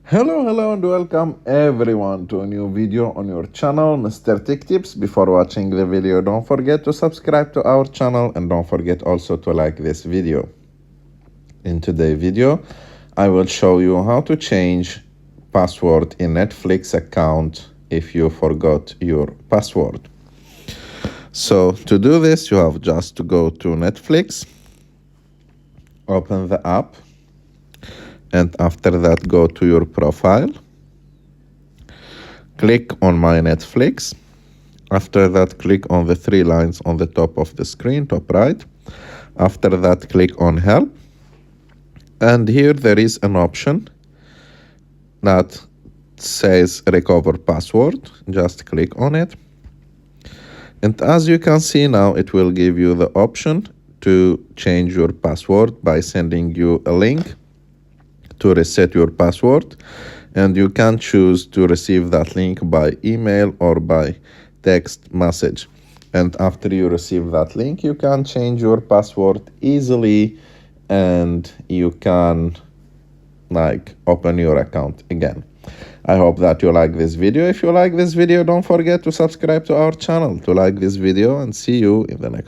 Hello and welcome everyone to a new video on your channel, Mr. Tech Tips. Before watching the video, don't forget to subscribe to our channel and don't forget also to like this video. In today's video, I will show you how to change password in Netflix account if you forgot your password. So to do this, you have just to go to Netflix, open the app, and after that go to your profile, click on My Netflix. After that, click on the three lines on the top of the screen, top right. After that, click on Help, and here there is an option that says Recover Password. Just click on it, and as you can see now, it will give you the option to change your password by sending you a link to reset your password, and you can choose to receive that link by email or by text message. And after you receive that link, you can change your password easily and you can open your account again. I hope that you like this video. If you like this video, don't forget to subscribe to our channel to like this video, and see you in the next